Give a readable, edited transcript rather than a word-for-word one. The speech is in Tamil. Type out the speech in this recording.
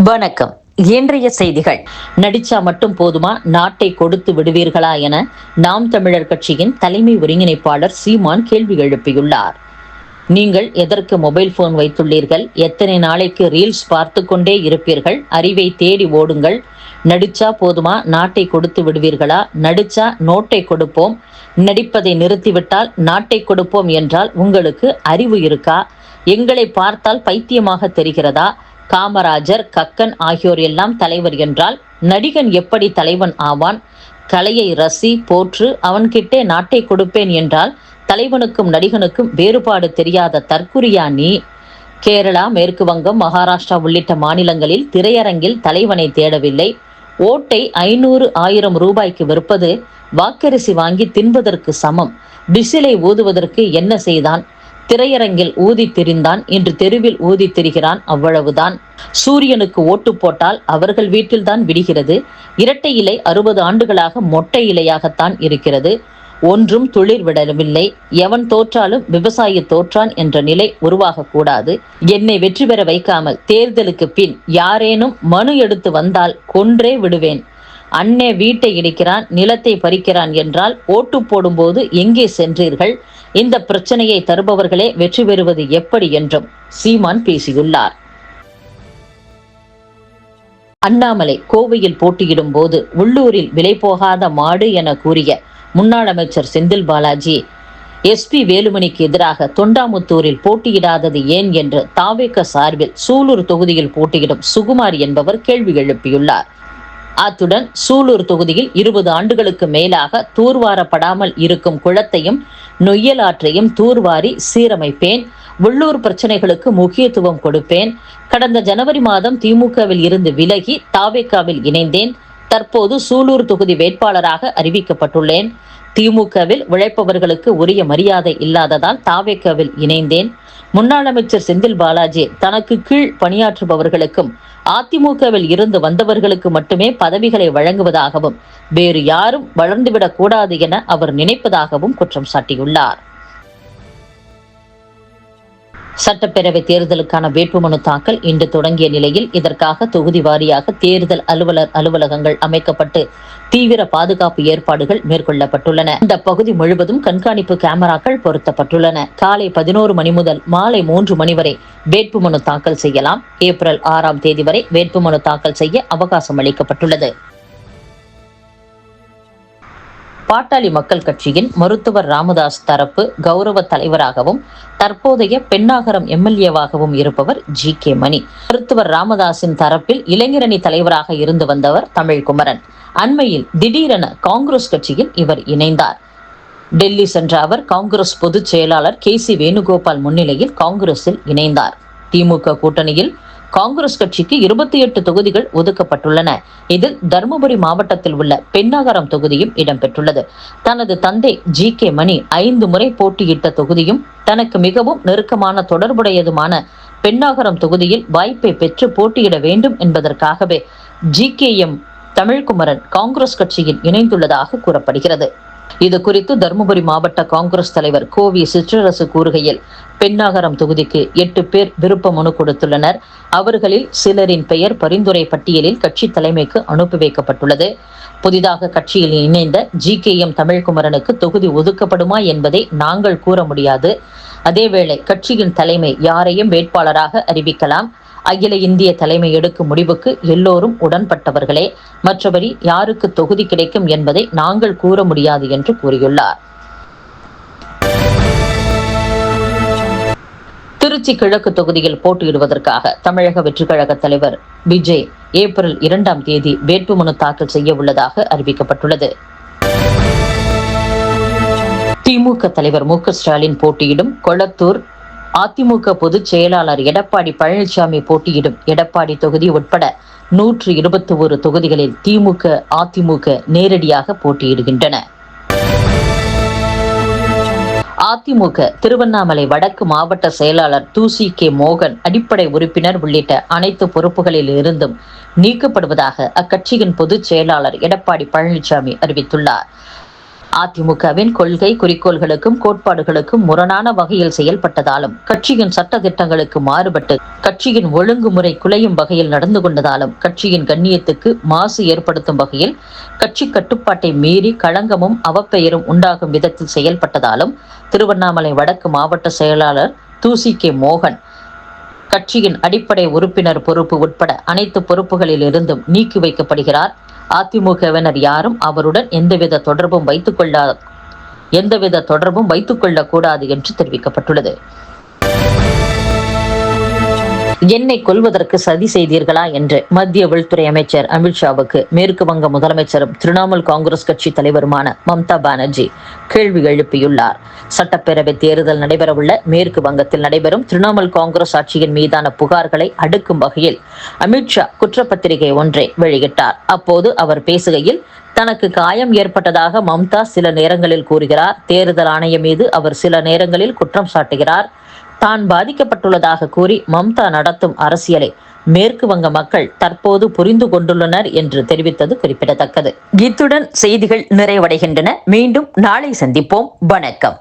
வணக்கம். இன்றைய செய்திகள். நடிச்சா மட்டும் போதுமா, நாட்டை கொடுத்து விடுவீர்களா என நாம் தமிழர் கட்சியின் தலைமை ஒருங்கிணைப்பாளர் சீமான் கேள்வி எழுப்பியுள்ளார். நீங்கள் எதற்கு மொபைல் போன் வைத்துள்ளீர்கள்? எத்தனை நாளைக்கு ரீல்ஸ் பார்த்து கொண்டே இருப்பீர்கள்? அறிவை தேடி ஓடுங்கள். நடிச்சா போதுமா, நாட்டை கொடுத்து விடுவீர்களா? நடிச்சா நோட்டை கொடுப்போம், நடிப்பதை நிறுத்திவிட்டால் நாட்டை கொடுப்போம் என்றால் உங்களுக்கு அறிவு இருக்கா? எங்களை பார்த்தால் பைத்தியமாக தெரிகிறதா? காமராஜர், கக்கன் ஆகியோர் எல்லாம் தலைவர் என்றால் நடிகன் எப்படி தலைவன் ஆவான்? கலையை ரசி, போற்று, அவன்கிட்டே நாட்டை கொடுப்பேன் என்றால் தலைவனுக்கும் நடிகனுக்கும் வேறுபாடு தெரியாத தற்குறியா நீ? கேரளா, மேற்கு வங்கம், மகாராஷ்டிரா உள்ளிட்ட மாநிலங்களில் திரையரங்கில் தலைவனை தேடவில்லை. ஓட்டை 500, 1000 ரூபாய்க்கு விற்பது வாக்கரிசி வாங்கி தின்பதற்கு சமம். பிசிலை ஊதுவதற்கு என்ன செய்தான்? திரையரங்கில் ஊதி திரிந்தான், இன்று தெருவில் ஊதி திரிகிறான், அவ்வளவுதான். சூரியனுக்கு ஓட்டு போட்டால் அவர்கள் வீட்டில்தான் விடுகிறது. இரட்டை இலை 60 ஆண்டுகளாக மொட்டை இலையாகத்தான் இருக்கிறது. ஒன்றும் துளிர் விடவில்லை. எவன் தோற்றாலும் விவசாயி தோற்றான் என்ற நிலை உருவாகக்கூடாது. என்னை வெற்றி பெற வைக்காமல் தேர்தலுக்கு பின் யாரேனும் மனு எடுத்து வந்தால் கொன்றே விடுவேன். அண்ணே வீட்டை இடிக்கிறான், நிலத்தை பறிக்கிறான் என்றால் ஓட்டு போடும்போது எங்கே சென்றீர்கள்? இந்த பிரச்சனையை தருபவர்களே வெற்றி பெறுவது எப்படி என்றும் சீமான் பேசியுள்ளார். அண்ணாமலை கோவையில் போட்டியிடும் போது உள்ளூரில் விலை போகாத மாடு என கூறிய முன்னாள் அமைச்சர் செந்தில் பாலாஜி SP வேலுமணிக்கு எதிராக தொண்டாமுத்தூரில் போட்டியிடாதது ஏன் என்று தாவேக சார்பில் சூலூர் தொகுதியில் போட்டியிடும் சுகுமார் என்பவர் கேள்வி எழுப்பியுள்ளார். அத்துடன் சூலூர் தொகுதியில் 20 ஆண்டுகளுக்கு மேலாக தூர்வாரப்படாமல் இருக்கும் குளத்தையும் நொய்யலாற்றையும் தூர்வாரி சீரமைப்பேன். உள்ளூர் பிரச்சனைகளுக்கு முக்கியத்துவம் கொடுப்பேன். கடந்த ஜனவரி மாதம் திமுகவில் இருந்து விலகி தாவேகாவில் இணைந்தேன். தற்போது சூலூர் தொகுதி வேட்பாளராக அறிவிக்கப்பட்டுள்ளேன். திமுகவில் உழைப்பவர்களுக்கு உரிய மரியாதை இல்லாததால் தாவேகாவில் இணைந்தேன். முன்னாள் அமைச்சர் செந்தில் பாலாஜி தனக்கு கீழ் பணியாற்றுபவர்களுக்கும் அதிமுகவில் இருந்து வந்தவர்களுக்கு மட்டுமே பதவிகளை வழங்குவதாகவும் வேறு யாரும் வளர்ந்துவிடக் கூடாது என அவர் நினைப்பதாகவும் குற்றம் சாட்டியுள்ளார். சட்டப்பேரவை தேர்தலுக்கான வேட்புமனு தாக்கல் இன்று தொடங்கிய நிலையில் இதற்காக தொகுதி வாரியாக தேர்தல் அலுவலர் அலுவலகங்கள் அமைக்கப்பட்டு தீவிர பாதுகாப்பு ஏற்பாடுகள் மேற்கொள்ளப்பட்டுள்ளன. இந்த பகுதி முழுவதும் கண்காணிப்பு கேமராக்கள் பொருத்தப்பட்டுள்ளன. காலை 11 மணி முதல் மாலை 3 மணி வரை வேட்புமனு தாக்கல் செய்யலாம். ஏப்ரல் 6ஆம் தேதி வரை வேட்புமனு தாக்கல் செய்ய அவகாசம் அளிக்கப்பட்டுள்ளது. பாட்டாளி மக்கள் கட்சியின் மருத்துவர் ராமதாஸ் தரப்பு கௌரவ தலைவராகவும் தற்போதைய பெண்ணாகரம் MLAவாகவும் இருப்பவர் GK மணி. மருத்துவர் ராமதாஸின் தரப்பில் இளைஞரணி தலைவராக இருந்து வந்தவர் தமிழ்குமரன். அண்மையில் திடீரென காங்கிரஸ் கட்சியில் இவர் இணைந்தார். டெல்லி சென்ற அவர் காங்கிரஸ் பொதுச் செயலாளர் KC வேணுகோபால் முன்னிலையில் காங்கிரஸில் இணைந்தார். திமுக கூட்டணியில் காங்கிரஸ் கட்சிக்கு 28 தொகுதிகள் ஒதுக்கப்பட்டுள்ளன. இதில் தருமபுரி மாவட்டத்தில் உள்ள பெண்ணாகரம் தொகுதியும் இடம்பெற்றுள்ளது. தனது தந்தை GK மணி 5 முறை போட்டியிட்ட தொகுதியும் தனக்கு மிகவும் நெருக்கமான தொடர்புடையதுமான பெண்ணாகரம் தொகுதியில் வாய்ப்பை பெற்று போட்டியிட வேண்டும் என்பதற்காகவே GKM தமிழ்குமரன் காங்கிரஸ் கட்சியில் இணைந்துள்ளதாக கூறப்படுகிறது. இது குறித்து தருமபுரி மாவட்ட காங்கிரஸ் தலைவர் கோவி சிற்றரசு கூறுகையில், பெண்ணாகரம் தொகுதிக்கு 8 பேர் விருப்ப மனு கொடுத்துள்ளனர். அவர்களில் சிலரின் பெயர் பரிந்துரை பட்டியலில் கட்சி தலைமைக்கு அனுப்பி வைக்கப்பட்டுள்ளது. புதிதாக கட்சியில் இணைந்த GKM தமிழ்குமரனுக்கு தொகுதி ஒதுக்கப்படுமா என்பதை நாங்கள் கூற முடியாது. அதேவேளை கட்சியின் தலைமை யாரையும் வேட்பாளராக அறிவிக்கலாம். அகில இந்திய தலைமை எடுக்கும் முடிவுக்கு எல்லோரும் உடன்பட்டவர்களே. மற்றபடி யாருக்கு தொகுதி கிடைக்கும் என்பதை நாங்கள் கூற முடியாது என்று கூறியுள்ளார். திருச்சி கிழக்கு தொகுதியில் போட்டியிடுவதற்காக தமிழக வெற்றி கழக தலைவர் விஜய் ஏப்ரல் 2ஆம் தேதி வேட்புமனு தாக்கல் செய்ய உள்ளதாக அறிவிக்கப்பட்டுள்ளது. திமுக தலைவர் MK ஸ்டாலின் போட்டியிடும் கொளத்தூர், அதிமுக பொதுச் செயலாளர் எடப்பாடி பழனிசாமி போட்டியிடும் எடப்பாடி தொகுதி உட்பட 121 தொகுதிகளில் திமுக, அதிமுக நேரடியாக போட்டியிடுகின்றன. அதிமுக திருவண்ணாமலை வடக்கு மாவட்ட செயலாளர் தூசி K மோகன் அடிப்படை உறுப்பினர் உள்ளிட்ட அனைத்து பொறுப்புகளில் இருந்தும் நீக்கப்படுவதாக அக்கட்சியின் பொதுச் செயலாளர் எடப்பாடி பழனிசாமி அறிவித்துள்ளார். அதிமுகவின் கொள்கை குறிக்கோள்களுக்கும் கோட்பாடுகளுக்கும் முரணான வகையில் செயல்பட்டதாலும், கட்சியின் சட்ட திட்டங்களுக்கு மாறுபட்டு கட்சியின் ஒழுங்குமுறை குலையும் வகையில் நடந்து கொண்டதாலும், கட்சியின் கண்ணியத்துக்கு மாசு ஏற்படுத்தும் வகையில் கட்சி கட்டுப்பாட்டை மீறி களங்கமும் அவப்பெயரும் உண்டாகும் விதத்தில் செயல்பட்டதாலும், திருவண்ணாமலை வடக்கு மாவட்ட செயலாளர் தூசி கே மோகன் கட்சியின் அடிப்படை உறுப்பினர் பொறுப்பு உட்பட அனைத்து பொறுப்புகளில் இருந்தும் நீக்கி வைக்கப்படுகிறார். அதிமுகவினர் யாரும் அவருடன் எந்தவித தொடர்பும் வைத்துக் கொள்ளக்கூடாது என்று தெரிவிக்கப்பட்டுள்ளது. என்னை கொல்வதற்கு சதி செய்தீர்களா என்று மத்திய உள்துறை அமைச்சர் அமித்ஷாவுக்கு மேற்கு வங்க முதலமைச்சரும் திரிணாமுல் காங்கிரஸ் கட்சி தலைவருமான மம்தா பானர்ஜி கேள்வி எழுப்பியுள்ளார். சட்டப்பேரவை தேர்தல் நடைபெறவுள்ள மேற்கு வங்கத்தில் நடைபெறும் திரிணாமுல் காங்கிரஸ் ஆட்சியின் மீதான புகார்களை அடுக்கும் வகையில் அமித்ஷா குற்றப்பத்திரிகை ஒன்றை வெளியிட்டார். அப்போது அவர் பேசுகையில், தனக்கு காயம் ஏற்பட்டதாக மம்தா சில நேரங்களில் கூறுகிறார். தேர்தல் ஆணையம் மீது அவர் சில நேரங்களில் குற்றம் சாட்டுகிறார். தான் பாதிக்கப்பட்டுள்ளதாக கூறி மம்தா நடத்தும் அரசியலை மேற்கு வங்க மக்கள் தற்போது புரிந்து கொண்டுள்ளனர் என்று தெரிவித்தது குறிப்பிடத்தக்கது. இத்துடன் செய்திகள் நிறைவடைகின்றன. மீண்டும் நாளை சந்திப்போம். வணக்கம்.